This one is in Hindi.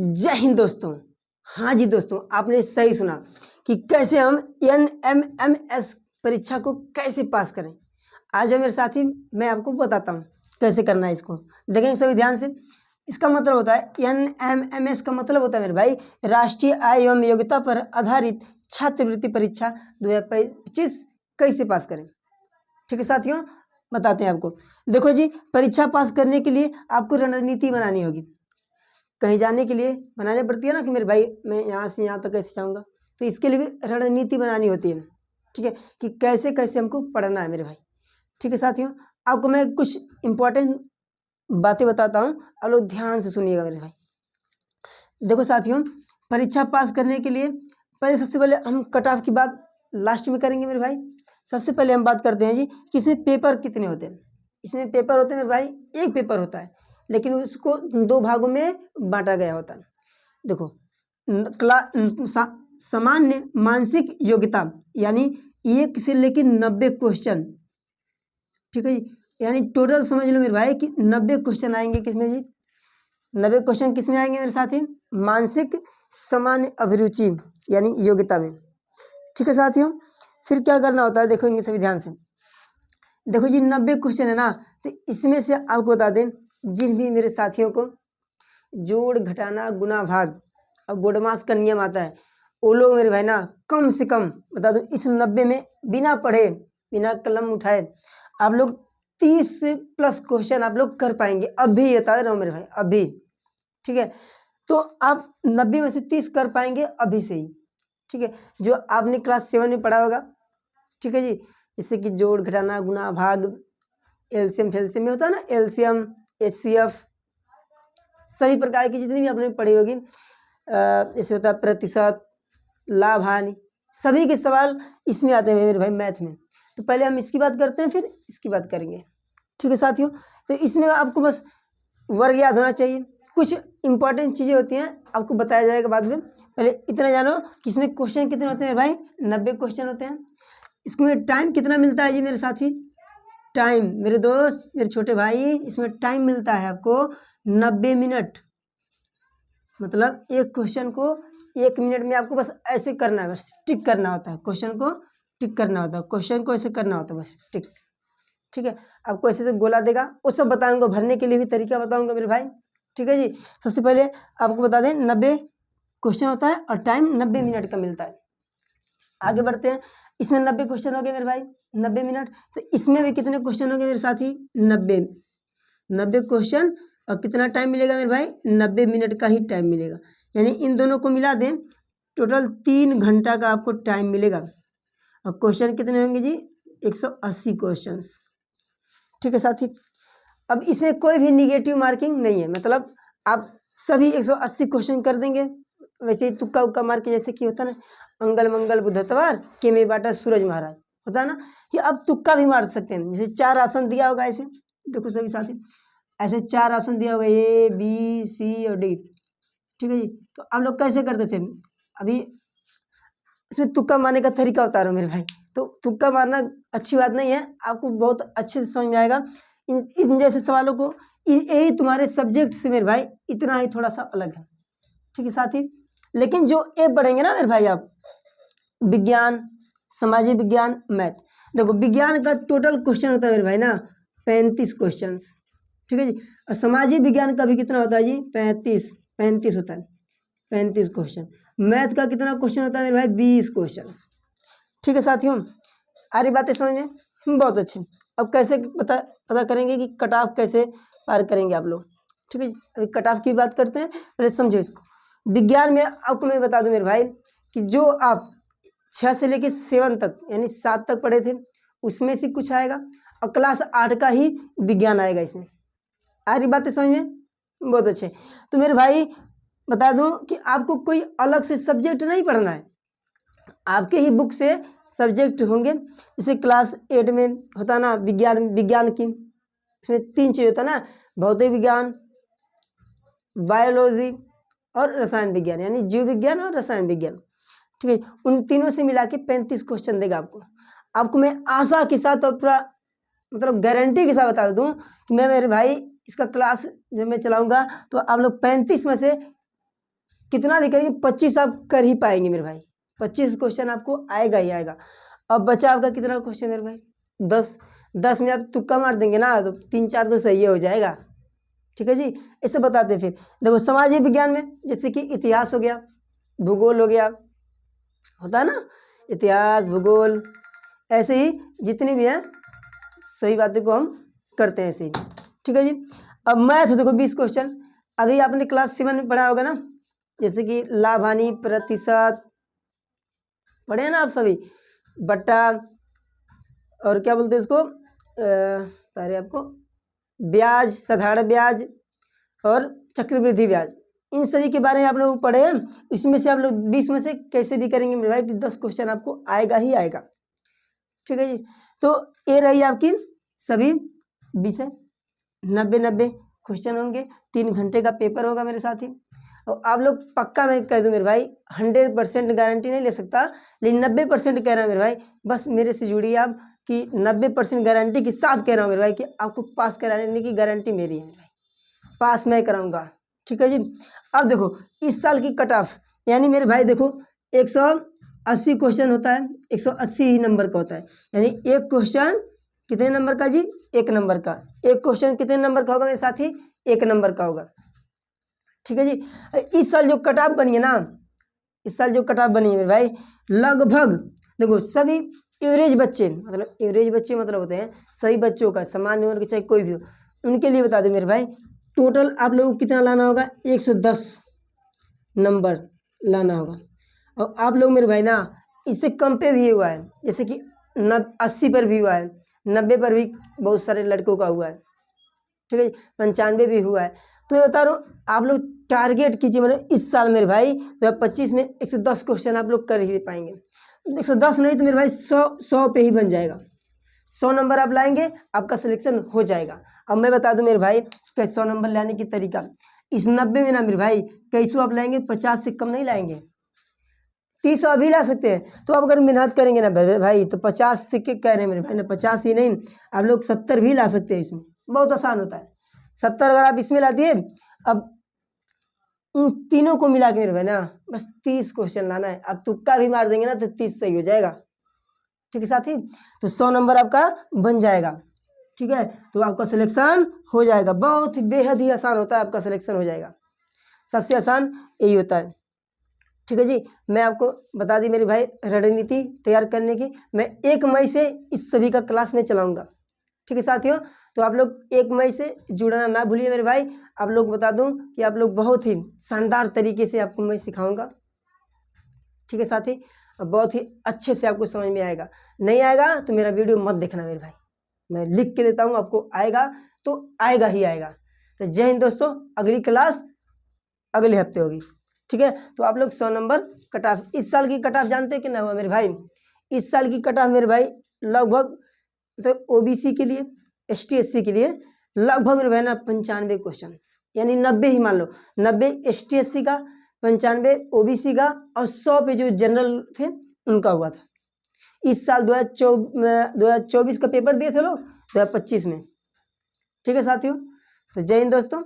जय हिंद दोस्तों। हाँ जी दोस्तों, आपने सही सुना कि कैसे हम NMMS परीक्षा को कैसे पास करें। आज मेरे साथी मैं आपको बताता हूँ कैसे करना है। इसको देखेंगे सभी ध्यान से। इसका मतलब होता है NMMS का मतलब होता है मेरे भाई राष्ट्रीय आय एवं योग्यता पर आधारित छात्रवृत्ति परीक्षा 2025 कैसे पास करें। ठीक है साथियों, बताते हैं आपको। देखो जी, परीक्षा पास करने के लिए आपको रणनीति बनानी होगी। कहीं जाने के लिए बनानी पड़ती है ना कि मेरे भाई मैं यहाँ से यहाँ तक कैसे जाऊँगा, तो इसके लिए भी रणनीति बनानी होती है। ठीक है, कि कैसे कैसे हमको पढ़ना है मेरे भाई। ठीक है साथियों, आपको मैं कुछ इम्पोर्टेंट बातें बताता हूँ, आप लोग ध्यान से सुनिएगा मेरे भाई। देखो साथियों, परीक्षा पास करने के लिए पहले सबसे पहले हम कट ऑफ की बात लास्ट में करेंगे मेरे भाई। सबसे पहले हम बात करते हैं जी कि इसमें पेपर कितने होते हैं। इसमें पेपर होते हैं मेरे भाई, एक पेपर होता है, लेकिन उसको दो भागों में बांटा गया होता है। देखो, सामान्य मानसिक योग्यता यानी 1 से लेकर 90 क्वेश्चन। ठीक है जी, यानी टोटल समझ लो मेरे भाई कि 90 क्वेश्चन आएंगे। किसमें जी? 90 क्वेश्चन किसमें आएंगे मेरे साथी? मानसिक सामान्य अभिरुचि यानी योग्यता में। ठीक है साथियों, फिर क्या करना होता है देखोगे सभी ध्यान से। देखो जी, 90 क्वेश्चन है ना, तो इसमें से आपको बता दें जिन भी मेरे साथियों को जोड़ घटाना गुना भाग और बोडमास का नियम आता है, वो लोग मेरे भाई ना कम से कम बता दो इस 90 में बिना पढ़े बिना कलम उठाए आप लोग 30 प्लस क्वेश्चन आप लोग कर पाएंगे। अभी बता रहा हूँ मेरे भाई, अभी। ठीक है, तो आप 90 में से 30 कर पाएंगे अभी से ही। ठीक है, जो आपने क्लास 7 में पढ़ा होगा। ठीक है जी, जैसे कि जोड़ घटाना गुना भाग, एलसीएम फेलसीएम में होता है ना, एलसीएम HCF, सभी प्रकार की जितनी भी आपने पढ़ी होगी, जैसे होता है प्रतिशत, लाभ हानि, सभी के सवाल इसमें आते हैं मेरे भाई मैथ में। तो पहले हम इसकी बात करते हैं, फिर इसकी बात करेंगे। ठीक है साथियों, तो इसमें आपको बस वर्ग याद होना चाहिए। कुछ इंपॉर्टेंट चीज़ें होती हैं, आपको बताया जाएगा बाद में। पहले इतना जानो कि इसमें क्वेश्चन कितने होते हैं भाई? 90 क्वेश्चन होते हैं। इसमें टाइम कितना मिलता है जी मेरे साथी? टाइम मेरे दोस्त, मेरे छोटे भाई, इसमें टाइम मिलता है आपको 90 मिनट। मतलब एक क्वेश्चन को 1 मिनट में आपको बस ऐसे करना है, बस टिक करना होता है। क्वेश्चन को टिक करना होता है, क्वेश्चन को ऐसे करना होता है, बस टिक। ठीक है, आपको ऐसे से गोला देगा, वो सब बताऊंगा, भरने के लिए भी तरीका बताऊंगा मेरे भाई। ठीक है जी, सबसे पहले आपको बता दें 90 क्वेश्चन होता है और टाइम 90 मिनट का मिलता है। आगे बढ़ते हैं, इसमें 90 क्वेश्चन हो गए मेरे भाई, 90 मिनट। तो इसमें भी कितने क्वेश्चन हो गए मेरे साथी? 90 क्वेश्चन, और कितना टाइम मिलेगा मेरे भाई? 90 मिनट का ही टाइम मिलेगा। यानी इन दोनों को मिला दें, टोटल 3 घंटा का आपको टाइम मिलेगा। और क्वेश्चन कितने होंगे जी? 180 क्वेश्चन। ठीक है साथी, अब इसमें कोई भी निगेटिव मार्किंग नहीं है, मतलब आप सभी 180 क्वेश्चन कर देंगे। वैसे ही तुक्का उक्का मार के, जैसे कि होता है ना, अंगल मंगल बुधवार के में बाटा सूरज महाराज, होता है ना, कि आप तुक्का भी मार सकते हैं। जैसे 4 ऑप्शन दिया होगा ऐसे, देखो सभी साथी, ऐसे 4 ऑप्शन दिया होगा A B C और D। ठीक है जी, तो आप लोग कैसे करते थे? अभी इसमें तुक्का मारने का तरीका बता रहा हूँ मेरे भाई। तो तुक्का मारना अच्छी बात नहीं है, आपको बहुत अच्छे से समझ में आएगा। इन जैसे सवालों को, यही तुम्हारे सब्जेक्ट से मेरे भाई इतना ही थोड़ा सा अलग है। ठीक है साथी, लेकिन जो पढ़ेंगे ना मेरे भाई आप, विज्ञान, सामाजिक विज्ञान, मैथ। देखो विज्ञान का टोटल क्वेश्चन होता है मेरे भाई ना 35 क्वेश्चन। ठीक है जी, और सामाजिक विज्ञान का भी कितना होता है जी? 35 होता है, 35 क्वेश्चन। मैथ का कितना क्वेश्चन होता है मेरे भाई? 20 क्वेश्चन। ठीक है साथियों, आ रही बातें समझ में? बहुत अच्छे। अब कैसे पता करेंगे कि कट ऑफ कैसे पार करेंगे आप लोग। ठीक है जी, अभी कट ऑफ की बात करते हैं, पहले समझो इसको। विज्ञान में आपको मैं बता दूं मेरे भाई कि जो आप 6 से लेकर 7 तक यानी 7 तक पढ़े थे, उसमें से कुछ आएगा, और क्लास 8 का ही विज्ञान आएगा इसमें। आ रही बातें समझ में? बहुत अच्छे। तो मेरे भाई बता दूं कि आपको कोई अलग से सब्जेक्ट नहीं पढ़ना है, आपके ही बुक से सब्जेक्ट होंगे। जैसे क्लास 8 में होता ना विज्ञान की, इसमें 3 चीज़ होता ना, भौतिक विज्ञान, बायोलॉजी और रसायन विज्ञान, यानी जीव विज्ञान और रसायन विज्ञान। ठीक है, उन तीनों से मिला के 35 क्वेश्चन देगा आपको मैं आशा के साथ और पूरा मतलब गारंटी के साथ बता दूं कि मैं मेरे भाई इसका क्लास जब मैं चलाऊंगा तो आप लोग 35 में से कितना भी करेंगे 25 आप कर ही पाएंगे मेरे भाई, 25 क्वेश्चन आपको आएगा ही आएगा। अब बचा आपका कितना क्वेश्चन मेरे भाई, 10। 10 में आप तुक्का मार देंगे ना तो 3-4 तो सही हो जाएगा। ठीक है जी, इसे बताते हैं। फिर देखो सामाजिक विज्ञान में जैसे कि इतिहास हो गया, भूगोल हो गया, होता है ना इतिहास भूगोल, ऐसे ही जितनी भी हैं सही बातें को हम करते हैं ऐसे ही। ठीक है जी। अब मैथ देखो 20 क्वेश्चन, अभी आपने क्लास 7 में पढ़ा होगा ना, जैसे कि लाभ हानि प्रतिशत पढ़े हैं ना आप सभी, बट्टा और क्या बोलते हैं उसको सारे आपको ब्याज, साधारण ब्याज और चक्रवृद्धि ब्याज, इन सभी के बारे में आप लोग पढ़े हैं। इसमें से आप लोग 20 में से कैसे भी करेंगे मेरे भाई 10 क्वेश्चन आपको आएगा ही आएगा। ठीक है जी, तो ये रही आपकी सभी विषय 90 क्वेश्चन होंगे, 3 घंटे का पेपर होगा मेरे साथ ही। और आप लोग पक्का मैं कह दूं मेरे भाई 100% गारंटी नहीं ले सकता, लेकिन 90% कह रहा हूँ मेरे भाई, बस मेरे से जुड़िए आप कि 90% गारंटी के साथ कह रहा हूँ मेरे भाई कि आपको पास कराने की गारंटी मेरी है मेरे भाई, पास मैं कराऊंगा। ठीक है जी। अब देखो इस साल की कट ऑफ, यानी मेरे भाई देखो 180 क्वेश्चन होता है, 180 ही नंबर का होता है, यानी एक क्वेश्चन कितने नंबर का जी, 1 नंबर का। एक क्वेश्चन कितने नंबर का होगा मेरे साथी, 1 नंबर का होगा। ठीक है जी। इस साल जो कट ऑफ बनी है ना, इस साल जो कट ऑफ बनी है मेरे भाई, लगभग देखो सभी एवरेज बच्चे, मतलब एवरेज बच्चे मतलब होते हैं सही बच्चों का, सामान्य वर्ग चाहे कोई भी हो, उनके लिए बता दें मेरे भाई, टोटल आप लोगों को कितना लाना होगा, 110 नंबर लाना होगा। और आप लोग मेरे भाई ना इससे कम पे भी हुआ है, जैसे कि 80 पर भी हुआ है, 90 पर भी बहुत सारे लड़कों का हुआ है। ठीक है, 95 भी हुआ है। तो मैं बता रहा हूँ आप लोग टारगेट कीजिए, मतलब इस साल मेरे भाई 2025 में 110 क्वेश्चन आप लोग कर ही पाएंगे। 110 नहीं तो मेरे भाई 100 पे ही बन जाएगा, 100 नंबर आप लाएंगे आपका सिलेक्शन हो जाएगा। अब मैं बता दूं मेरे भाई 100 नंबर लाने की तरीका, इस 90 में ना मेरे भाई कैसो आप लाएंगे, 50 से कम नहीं लाएंगे, 30 अभी ला सकते हैं। तो आप अगर मेहनत करेंगे ना भाई तो 50 से कह रहे हैं मेरे भाई ना, 50 ही नहीं आप लोग 70 भी ला सकते हैं। इसमें बहुत आसान होता है, 70 अगर आप इसमें ला दिए, अब इन तीनों को मिला के मेरे भाई ना बस 30 क्वेश्चन लाना है। अब तुक्का भी मार देंगे ना तो 30 सही हो जाएगा। ठीक है साथी, तो 100 नंबर आपका बन जाएगा। ठीक है, तो आपका सिलेक्शन हो जाएगा, बहुत ही बेहद ही आसान होता है, आपका सिलेक्शन हो जाएगा, सबसे आसान यही होता है। ठीक है जी, मैं आपको बता दी मेरे भाई रणनीति तैयार करने की, मैं 1 मई से इस सभी का क्लास में चलाऊंगा। ठीक है साथियों, तो आप लोग 1 मई से जुड़ना ना भूलिए मेरे भाई। आप लोग बता दूं कि आप लोग बहुत ही शानदार तरीके से आपको मैं सिखाऊंगा। ठीक है साथी, बहुत ही अच्छे से आपको समझ में आएगा, नहीं आएगा तो मेरा वीडियो मत देखना मेरे भाई, मैं लिख के देता हूँ आपको, आएगा तो आएगा ही आएगा। तो जय हिंद दोस्तों, अगली क्लास अगले हफ्ते होगी। ठीक है, तो आप लोग 100 नंबर कट ऑफ, इस साल की कट ऑफ जानते हैं कितना हुआ मेरे भाई, इस साल की कट ऑफ मेरे भाई लगभग तो ओबीसी के लिए, ST SC के लिए लगभग मेरे भाई ना 95 क्वेश्चन, यानी 90 ही मान लो, 90 ST SC का, 95 OBC का और 100 पे जो जनरल थे उनका हुआ था। इस साल 2024 का पेपर दिए थे लोग 2025 में। ठीक है साथियों, तो जय हिंद दोस्तों।